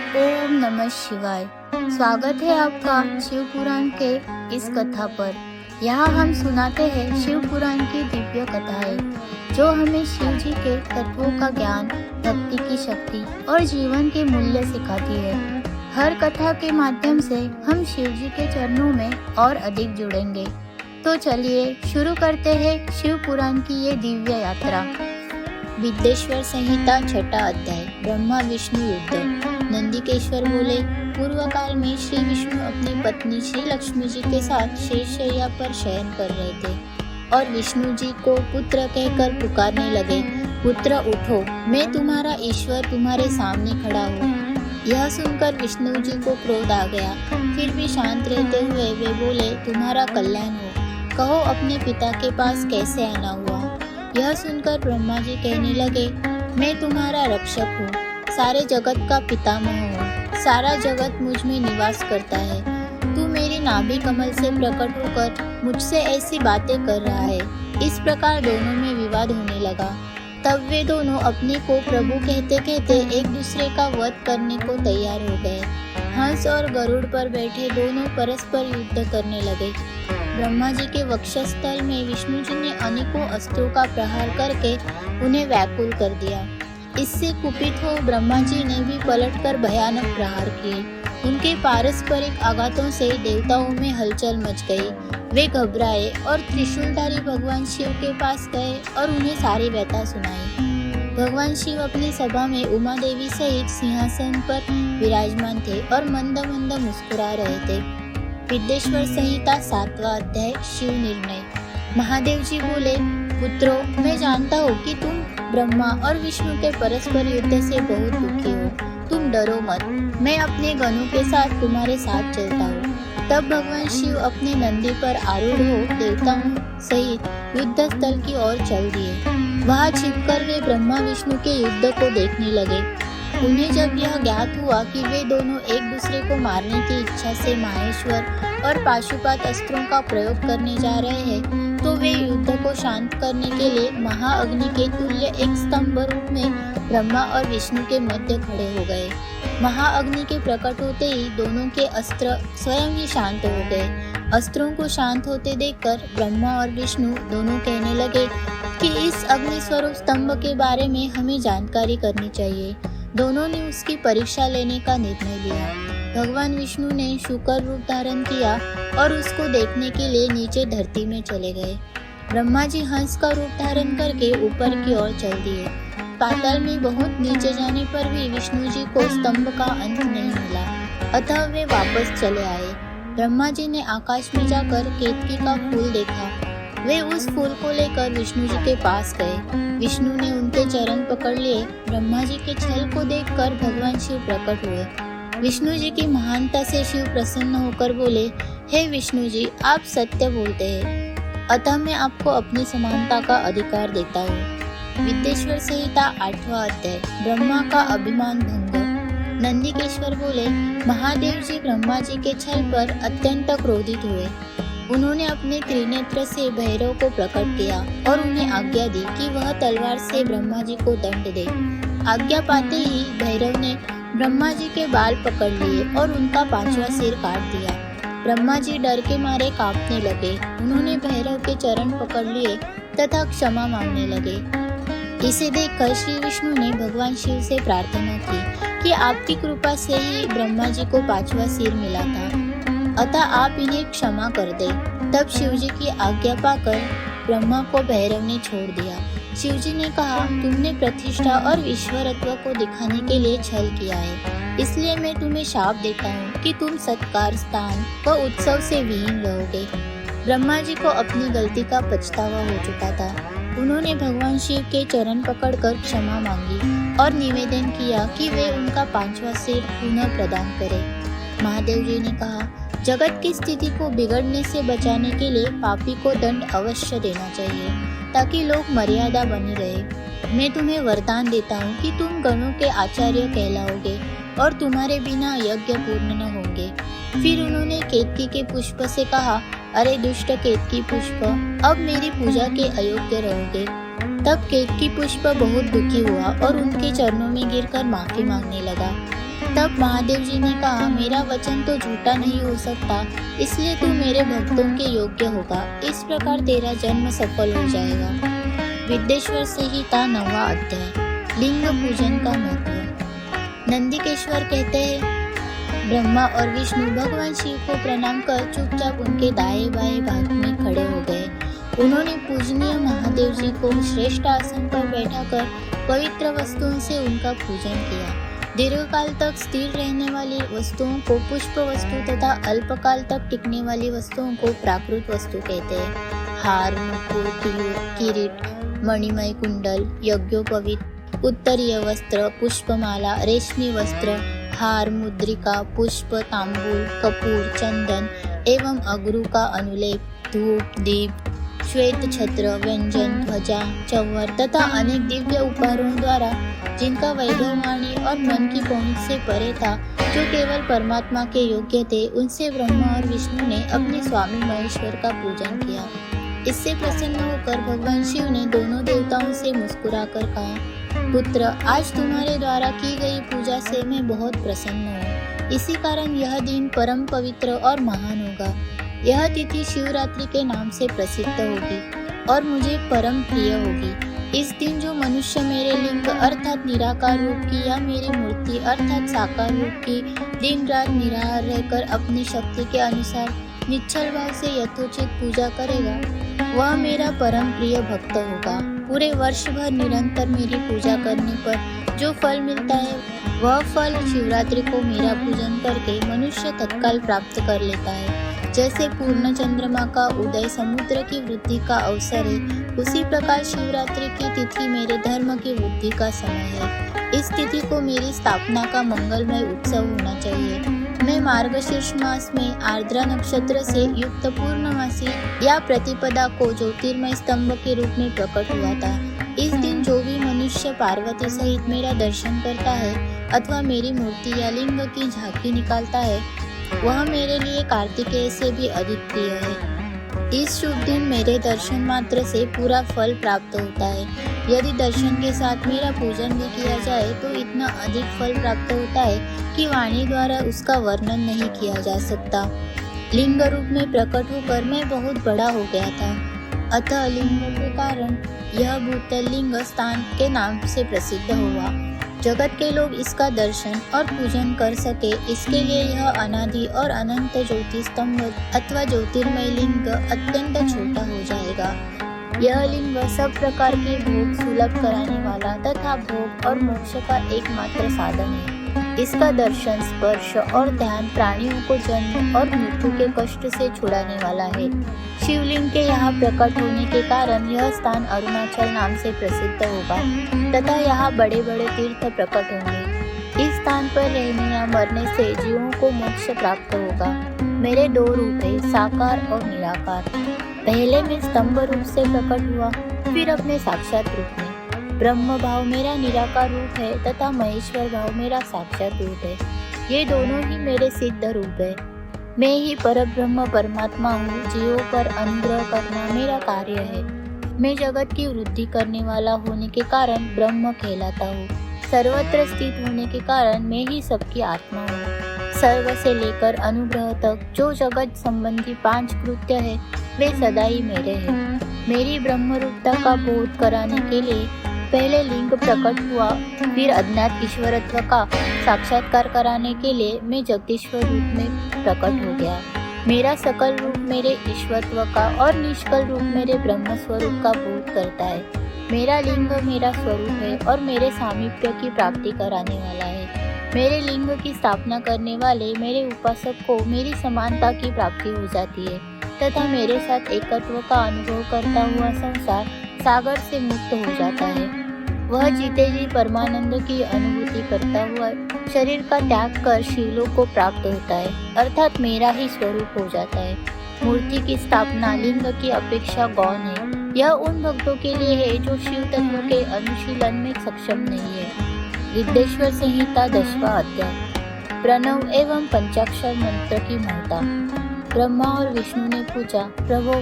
ओम नमः शिवाय। स्वागत है आपका शिव पुराण के इस कथा पर। यहाँ हम सुनाते हैं शिव पुराण की दिव्य कथाएं जो हमें शिव जी के तत्वों का ज्ञान, भक्ति की शक्ति और जीवन के मूल्य सिखाती है। हर कथा के माध्यम से हम शिव जी के चरणों में और अधिक जुड़ेंगे। तो चलिए शुरू करते हैं शिव पुराण की ये दिव्य यात्रा। विद्येश्वर संहिता छठा अध्याय। ब्रह्मा विष्णु युद्ध। नंदिकेश्वर बोले, पूर्व काल में श्री विष्णु अपनी पत्नी श्री लक्ष्मी जी के साथ शेषशय्या पर शयन कर रहे थे और विष्णु जी को पुत्र कहकर पुकारने लगे, पुत्र उठो, मैं तुम्हारा ईश्वर तुम्हारे सामने खड़ा हूँ। यह सुनकर विष्णु जी को क्रोध आ गया। फिर भी शांत रहते हुए वे बोले, तुम्हारा कल्याण हो, कहो अपने पिता के पास कैसे आना हुआ। यह सुनकर ब्रह्मा जी कहने लगे, मैं तुम्हारा रक्षक हूँ, सारे जगत का पितामह हूँ, सारा जगत मुझ में निवास करता है। तू मेरी नाभि कमल से प्रकट होकर मुझसे ऐसी बातें कर रहा है। इस प्रकार दोनों में विवाद होने लगा। तब वे दोनों अपने को प्रभु कहते कहते एक दूसरे का वध करने को तैयार हो गए। हंस और गरुड़ पर बैठे दोनों परस्पर युद्ध करने लगे। ब्रह्मा जी के वक्षस्थल में विष्णु जी ने अनेकों अस्त्रों का प्रहार करके उन्हें व्याकुल कर दिया। इससे कुपित हो ब्रह्मा जी ने भी पलटकर भयानक प्रहार किए। उनके पारस्परिक आघातों से देवताओं में हलचल मच गई। वे घबराए और त्रिशूलधारी भगवान शिव के पास गए और उन्हें सारी व्यथा सुनाई। भगवान शिव अपनी सभा में उमा देवी सहित सिंहासन पर विराजमान थे और मंद मंद मुस्कुरा रहे थे। विद्येश्वर संहिता सातवां अध्याय। शिव निर्णय। महादेव जी बोले, पुत्रों, मैं जानता हूँ कि तुम ब्रह्मा और विष्णु के परस्पर युद्ध से बहुत दुखी हो। तुम डरो मत, मैं अपने गणों के साथ तुम्हारे साथ चलता हूँ। तब भगवान शिव अपने नंदी पर आरूढ़ हो देवताओं सहित युद्ध स्थल की ओर चल दिए। वहाँ छिपकर वे ब्रह्मा विष्णु के युद्ध को देखने लगे। उन्हें जब यह ज्ञात हुआ कि वे दोनों एक दूसरे को मारने की इच्छा से माहेश्वर और पाशुपात अस्त्रों का प्रयोग करने जा रहे हैं, तो वे युद्ध को शांत करने के लिए महाअग्नि के तुल्य एक स्तंभ रूप में ब्रह्मा और विष्णु के मध्य खड़े हो गए। महाअग्नि के प्रकट होते ही दोनों के अस्त्र स्वयं ही शांत हो गए। अस्त्रों को शांत होते देखकर ब्रह्मा और विष्णु दोनों कहने लगे कि इस अग्नि स्वरूप स्तंभ के बारे में हमें जानकारी करनी चाहिए। दोनों ने उसकी परीक्षा लेने का निर्णय लिया। भगवान विष्णु ने शुकर रूप धारण किया और उसको देखने के लिए नीचे धरती में चले गए। ब्रह्मा जी हंस का रूप धारण करके ऊपर की ओर चल दिए। पाताल में बहुत नीचे जाने पर भी विष्णु जी को स्तंभ का अंत नहीं मिला, अतः वे वापस चले आए। ब्रह्मा जी ने आकाश में जाकर केतकी का फूल देखा। वे उस फूल को लेकर विष्णु जी के पास गए। विष्णु ने उनके चरण पकड़ लिए। ब्रह्मा जी के छल को देखकर भगवान शिव प्रकट हुए। विष्णु जी की महानता से शिव प्रसन्न होकर बोले, हे विष्णु जी, आप सत्य बोलते हैं, अतः मैं आपको अपनी समानता का अधिकार देता हूँ। विद्येश्वर संहिता आठवां अध्याय। ब्रह्मा का अभिमान भंग। नंदिकेश्वर बोले, महादेव जी ब्रह्मा जी के छल पर अत्यंत क्रोधित हुए। उन्होंने अपने त्रिनेत्र से भैरव को प्रकट किया और उन्हें आज्ञा दी कि वह तलवार से ब्रह्मा जी को दंड दे। आज्ञा पाते ही भैरव ने ब्रह्मा जी के बाल पकड़ लिए और उनका पांचवा सिर काट दिया। ब्रह्मा जी डर के मारे कांपने लगे। उन्होंने भैरव के चरण पकड़ लिए तथा क्षमा मांगने लगे। इसे देखकर श्री विष्णु ने भगवान शिव से प्रार्थना की कि आपकी कृपा से ही ब्रह्मा जी को पांचवा सिर मिला था, अतः आप इन्हें क्षमा कर दे। तब शिव जी की आज्ञा पाकर ब्रह्मा को भैरव ने छोड़ दिया। शिव जी ने कहा, तुमने प्रतिष्ठा और ईश्वरत्व को दिखाने के लिए छल किया है, इसलिए मैं तुम्हें शाप देता हूँ कि तुम सत्कार, स्थान व उत्सव से विहीन रहोगे। ब्रह्मा जी को अपनी गलती का पछतावा हो चुका था। उन्होंने भगवान शिव के चरण पकड़कर क्षमा मांगी और निवेदन किया कि वे उनका पांचवा सिर पुनः प्रदान करें। महादेव जी ने कहा, जगत की स्थिति को बिगड़ने से बचाने के लिए पापी को दंड अवश्य देना चाहिए ताकि लोग मर्यादा बनी रहे। मैं तुम्हें वरदान देता हूँ कि तुम गणों के आचार्य कहलाओगे और तुम्हारे बिना यज्ञ पूर्ण न होंगे। फिर उन्होंने केतकी के पुष्प से कहा, अरे दुष्ट केतकी पुष्प, अब मेरी पूजा के अयोग्य रहोगे। तब केतकी पुष्प बहुत दुखी हुआ और उनके चरणों में गिरकर माफी मांगने लगा। तब महादेव जी ने कहा, मेरा वचन तो झूठा नहीं हो सकता, इसलिए तू मेरे भक्तों के योग्य होगा। इस प्रकार तेरा जन्म सफल हो जाएगा। विद्येश्वर संहिता 9वां अध्याय। लिंग पूजन का महत्व। नंदिकेश्वर कहते हैं, ब्रह्मा और विष्णु भगवान शिव को प्रणाम कर चुपचाप उनके दाएं बाएं भाग में खड़े हो गए। उन्होंने पूजनीय महादेव जी को श्रेष्ठ आसन पर बैठाकर पवित्र वस्तुओं से उनका पूजन किया। दीर्घकाल तक स्थिर रहने वाली वस्तुओं को पुष्प वस्तु तथा अल्पकाल तक टिकने वाली वस्तुओं को प्राकृत वस्तु कहते हैं। हार, मुकुट, किरीट, मणिमय कुंडल, यज्ञोपवीत, उत्तरीय वस्त्र, पुष्पमाला, रेशमी वस्त्र, हार, मुद्रिका, पुष्प, तांबूल, कपूर, चंदन एवं अगरू का अनुलेप, धूप, दीप, श्वेत छत्र, व्यंजन, ध्वजा, चंवर तथा अनेक दिव्य उपहारों द्वारा जिनका वैभव वाणी और मन की पहुंच से परे था, जो केवल परमात्मा के योग्य थे, उनसे ब्रह्मा और विष्णु ने अपने स्वामी महेश्वर का पूजन किया। इससे प्रसन्न होकर भगवान शिव ने दोनों देवताओं से मुस्कुराकर कहा, पुत्र, आज तुम्हारे द्वारा की गई पूजा से मैं बहुत प्रसन्न हूँ। इसी कारण यह दिन परम पवित्र और महान होगा। यह तिथि शिवरात्रि के नाम से प्रसिद्ध होगी और मुझे परम प्रिय होगी। इस दिन जो मनुष्य मेरे लिंग अर्थात निराकार रूप की या मेरी मूर्ति अर्थात साकार रूप की दिन रात निराहार रहकर अपनी शक्ति के अनुसार निश्चल भाव से यथोचित पूजा करेगा, वह मेरा परम प्रिय भक्त होगा। पूरे वर्ष भर निरंतर मेरी पूजा करने पर जो फल मिलता है, वह फल शिवरात्रि को मेरा पूजन करके मनुष्य तत्काल प्राप्त कर लेता है। जैसे पूर्ण चंद्रमा का उदय समुद्र की वृद्धि का अवसर है, उसी प्रकार शिवरात्रि की तिथि मेरे धर्म की वृद्धि का समय है। इस तिथि को मेरी स्थापना का मंगलमय उत्सव होना चाहिए। मैं मार्गशीर्ष मास में आर्द्रा नक्षत्र से युक्त पूर्णमासी या प्रतिपदा को ज्योतिर्मय स्तंभ के रूप में प्रकट हुआ था। इस दिन जो भी मनुष्य पार्वती सहित मेरा दर्शन करता है अथवा मेरी मूर्ति या लिंग की झांकी निकालता है, वह मेरे लिए कार्तिकेय से भी अधिक प्रिय है। इस शुभ दिन मेरे दर्शन मात्र से पूरा फल प्राप्त होता है। यदि दर्शन के साथ मेरा पूजन भी किया जाए तो इतना अधिक फल प्राप्त होता है कि वाणी द्वारा उसका वर्णन नहीं किया जा सकता। लिंग रूप में प्रकट होकर मैं बहुत बड़ा हो गया था, अतः लिंग के कारण यह भूतल लिंग स्थान के नाम से प्रसिद्ध हुआ। जगत के लोग इसका दर्शन और पूजन कर सके, इसके लिए यह अनादि और अनंत ज्योति स्तंभ अथवा ज्योतिर्मय लिंग अत्यंत छोटा हो जाएगा। यह लिंग सब प्रकार के भोग सुलभ कराने वाला तथा भोग और मोक्ष का एकमात्र साधन है। इसका दर्शन, स्पर्श और ध्यान प्राणियों को जन्म और मृत्यु के कष्ट से छुड़ाने वाला है। शिवलिंग के यहाँ प्रकट होने के कारण यह स्थान अरुणाचल नाम से प्रसिद्ध होगा तथा यहाँ बड़े बड़े तीर्थ प्रकट होंगे। इस स्थान पर रहने या मरने से जीवों को मोक्ष प्राप्त होगा। मेरे दो रूप है, साकार और निराकार। पहले मैं स्तंभ रूप से प्रकट हुआ, फिर अपने साक्षात रूप में। ब्रह्म भाव मेरा निराकार रूप है तथा महेश्वर भाव मेरा साक्षात रूप है। ये दोनों ही मेरे सिद्ध रूप है। मैं ही परब्रह्म परमात्मा हूँ। जीवों पर अनुग्रह करना मेरा कार्य है। मैं जगत की वृद्धि करने वाला होने के कारण ब्रह्म कहलाता हूँ। सर्वत्र स्थित होने के कारण मैं ही सबकी आत्मा हूँ। सर्व से लेकर अनुग्रह तक जो जगत संबंधी 5 कृत्य है, वे सदा ही मेरे हैं। मेरी ब्रह्म रूपता का बोध कराने के लिए पहले लिंग प्रकट हुआ, फिर अज्ञात ईश्वरत्व का साक्षात्कार कराने के लिए मैं जगदीश्वर रूप में प्रकट हो गया। मेरा सकल रूप मेरे ईश्वरत्व का और निष्कल रूप मेरे ब्रह्म स्वरूप का बोध करता है। मेरा लिंग मेरा स्वरूप है और मेरे सामीप्य की प्राप्ति कराने वाला है। मेरे लिंग की स्थापना करने वाले मेरे उपासक को मेरी समानता की प्राप्ति हो जाती है तथा मेरे साथ एकत्व का अनुभव करता हुआ संसार सागर से मुक्त हो जाता है। वह जीते जी परमानंद की अनुभूति करता हुआ शरीर का त्याग कर शिवलोक को प्राप्त होता है, अर्थात मेरा ही स्वरूप हो जाता है। मूर्ति की स्थापना लिंग की अपेक्षा गौण है। यह उन भक्तों के लिए है जो शिव तत्व के अनुशीलन में सक्षम नहीं है। विद्येश्वर संहिता 10वां अध्याय। प्रणव एवं पंचाक्षर मंत्र की महत्ता। ब्रह्मा और विष्णु ने पूछा, प्रभु,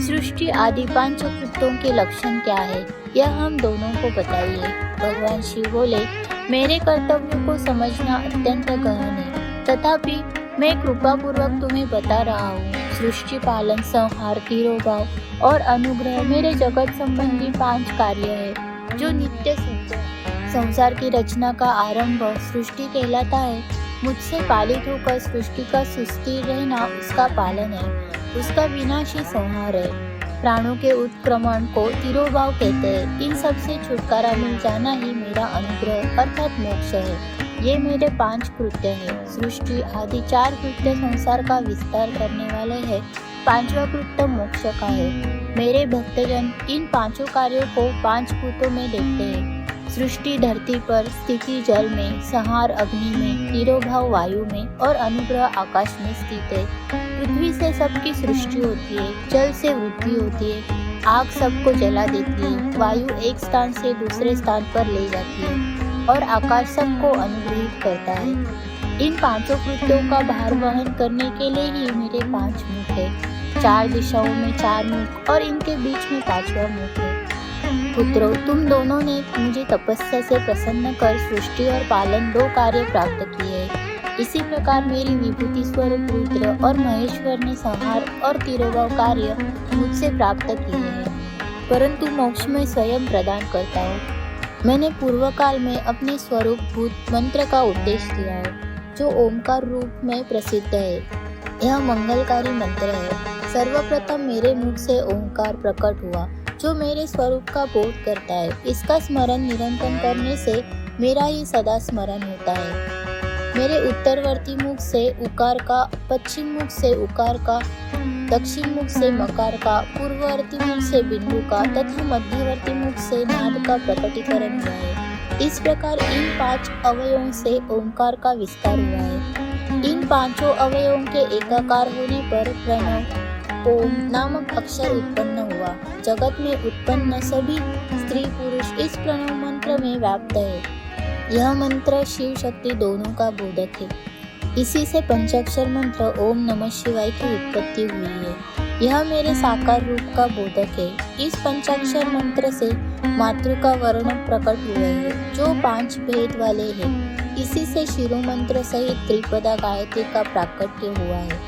सृष्टि आदि 5 कृत्यों के लक्षण क्या है, यह हम दोनों को बताइए। भगवान शिव बोले, मेरे कर्तव्यों को समझना अत्यंत गहन है, तथापि मैं कृपापूर्वक तुम्हें बता रहा हूँ। सृष्टि, पालन, संहार, तिरोभाव और अनुग्रह मेरे जगत संबंधी 5 कार्य है जो नित्य सत्य है। संसार की रचना का आरंभ सृष्टि कहलाता है। मुझसे पालित होकर सृष्टि का सुस्थिर रहना उसका पालन है, उसका विनाश ही संहार है। प्राणों के उत्क्रमण को तिरोभाव कहते हैं। इन सब से छुटकारा मिल जाना ही मेरा अनुग्रह अर्थात मोक्ष है। ये मेरे 5 कृत्य हैं। सृष्टि आदि 4 कृत्य संसार का विस्तार करने वाले हैं। 5वां कृत्य मोक्ष का है। मेरे भक्तजन इन 5 कार्यों को 5 भूतों में देखते हैं। सृष्टि धरती पर, स्थिति जल में, संहार अग्नि में, तिरोभाव वायु में और अनुग्रह आकाश में स्थित है। पृथ्वी से सबकी सृष्टि होती है, जल से वृद्धि होती है, आग सबको जला देती है, वायु एक स्थान से दूसरे स्थान पर ले जाती है और आकाश सबको अनुग्रहित करता है। इन 5 कृत्यों का भार वहन करने के लिए ही मेरे 5 मुख है। 4 दिशाओं में 4 मुख और इनके बीच में 5वां मुख है। पुत्रों, तुम दोनों ने मुझे तपस्या से प्रसन्न कर सृष्टि और पालन 2 कार्य प्राप्त किए हैं। इसी प्रकार मेरी विभूति स्वरूप रुद्र और महेश्वर ने संहार और तिरोभाव कार्य मुझसे प्राप्त किए हैं, परंतु मोक्ष में स्वयं प्रदान करता हूँ। मैंने पूर्व काल में अपने स्वरूप भूत मंत्र का उपदेश दिया है, जो ओमकार रूप में प्रसिद्ध है। यह मंगलकारी मंत्र है। सर्वप्रथम मेरे मुख से ओंकार प्रकट हुआ, जो मेरे स्वरूप का बोध करता है। इसका स्मरण निरंतर करने से मेरा ही सदा स्मरण होता है। मेरे उत्तरवर्ती मुख से उकार का, पश्चिम मुख से उकार का, दक्षिण मुख से मकार का, पूर्ववर्ती मुख से बिंदु का तथा मध्यवर्ती मुख से नाद का प्रकटीकरण हुआ है। इस प्रकार इन 5 अवयवों से ओंकार का विस्तार हुआ है। इन 5 अवयवों के एकाकार होने पर प्रणव ओम नामक अक्षर उत्पन्न हुआ। जगत में उत्पन्न सभी स्त्री पुरुष इस प्रणव मंत्र में व्याप्त है। यह मंत्र शिव शक्ति दोनों का बोधक है। इसी से पंचाक्षर मंत्र ओम नमः शिवाय की उत्पत्ति हुई है। यह मेरे साकार रूप का बोधक है। इस पंचाक्षर मंत्र से मातृ का वर्ण प्रकट हुए हैं, जो 5 भेद वाले हैं। इसी से शिरो मंत्र सहित त्रिपदा गायत्री का प्राकट्य हुआ है।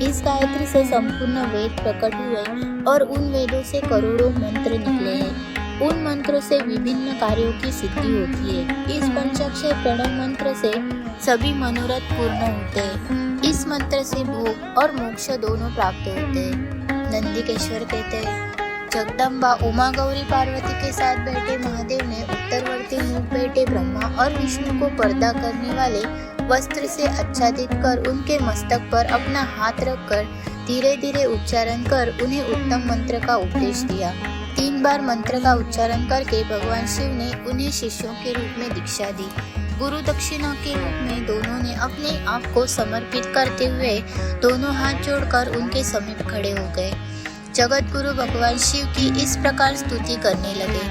इस गायत्री से संपूर्ण वेद प्रकट हुए और उन वेदों से करोड़ों मंत्र निकले हैं। उन मंत्रों से विभिन्न कार्यों की सिद्धि होती है। इस पंचाक्षर प्रणव मंत्र से सभी मनोरथ पूर्ण होते हैं। इस मंत्र से भोग और मोक्ष दोनों प्राप्त होते हैं। नंदिकेश्वर कहते हैं, जगदम्बा उमा गौरी पार्वती के साथ बैठे महादेव ने उत्तरवर्ती मुख बैठे ब्रह्मा और विष्णु को पर्दा करने वाले वस्त्र से आच्छादित कर उनके मस्तक पर अपना हाथ रखकर धीरे धीरे उच्चारण कर उन्हें उत्तम मंत्र का उपदेश दिया। 3 बार मंत्र का उच्चारण करके भगवान शिव ने उन्हें शिष्यों के रूप में दीक्षा दी। गुरु दक्षिणा के रूप में दोनों ने अपने आप को समर्पित करते हुए दोनों हाथ जोड़कर उनके समीप खड़े हो गए। जगत गुरु भगवान शिव की इस प्रकार स्तुति करने लगे।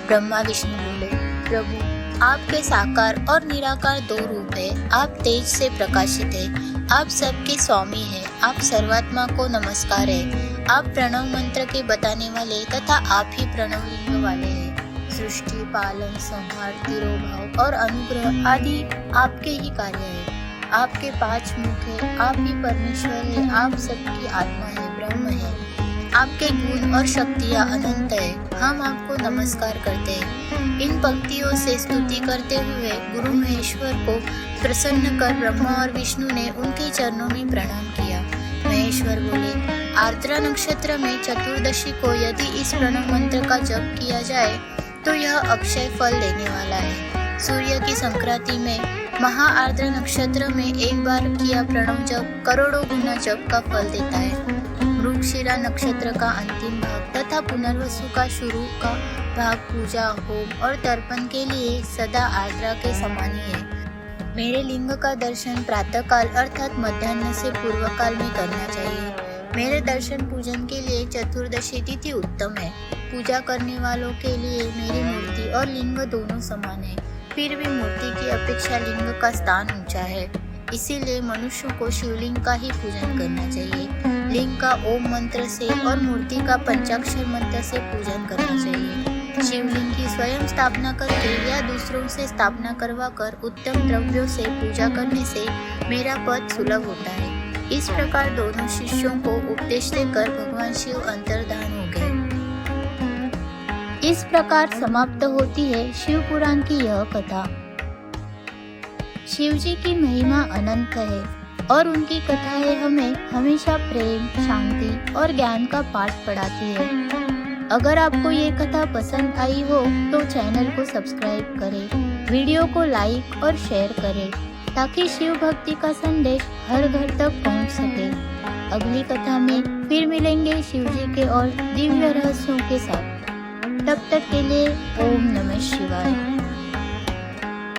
ब्रह्मा विष्णु बोले, प्रभु आपके साकार और निराकार 2 रूप है। आप तेज से प्रकाशित है, आप सबके स्वामी है, आप सर्वात्मा को नमस्कार है। आप प्रणव मंत्र के बताने वाले तथा आप ही प्रणव लिंग वाले हैं। सृष्टि, पालन, संहार, तिरोभाव और अनुग्रह आदि आपके ही कार्य है। आपके 5 मुख है, आप ही परमेश्वर है, आप सबकी आत्मा है, ब्रह्म है। आपके गुण और शक्तियाँ अनंत है। हम आपको नमस्कार करते हैं। इन पंक्तियों से स्तुति करते हुए गुरु महेश्वर को प्रसन्न कर ब्रह्मा और विष्णु ने उनके चरणों में प्रणाम किया। महेश्वर बोले, आर्द्रा नक्षत्र में चतुर्दशी को यदि इस प्रणव मंत्र का जप किया जाए तो यह अक्षय फल देने वाला है। सूर्य की संक्रांति में महा आर्द्रा नक्षत्र में एक बार किया प्रणव जप करोड़ों गुना जप का फल देता है। मृगशिरा नक्षत्र का अंतिम भाग तथा पुनर्वसु का शुरू का भाग पूजा, होम और तर्पण के लिए सदा आर्द्रा के समान ही है। मेरे लिंग का दर्शन प्रातःकाल अर्थात मध्याह्न से पूर्व काल में करना चाहिए। मेरे दर्शन पूजन के लिए चतुर्दशी तिथि उत्तम है। पूजा करने वालों के लिए मेरी मूर्ति और लिंग दोनों समान है। फिर भी मूर्ति की अपेक्षा लिंग का स्थान ऊंचा है, इसीलिए मनुष्य को शिवलिंग का ही पूजन करना चाहिए। लिंग का ओम मंत्र से और मूर्ति का पंचाक्षर मंत्र से पूजन करना चाहिए। शिवलिंग की स्वयं स्थापना करके या दूसरों से स्थापना करवाकर उत्तम द्रव्यों से पूजा करने से मेरा पद सुलभ होता है। इस प्रकार दोनों शिष्यों को उपदेश देकर भगवान शिव अंतर्धान हो गए। इस प्रकार समाप्त होती है शिव पुराण की यह कथा। शिव जी की महिमा अनंत है और उनकी कथाएं हमें हमेशा प्रेम, शांति और ज्ञान का पाठ पढ़ाती है। अगर आपको ये कथा पसंद आई हो तो चैनल को सब्सक्राइब करें, वीडियो को लाइक और शेयर करें ताकि शिव भक्ति का संदेश हर घर तक पहुंच सके। अगली कथा में फिर मिलेंगे शिव जी के और दिव्य रहस्यों के साथ। तब तक के लिए ओम नमः शिवाय।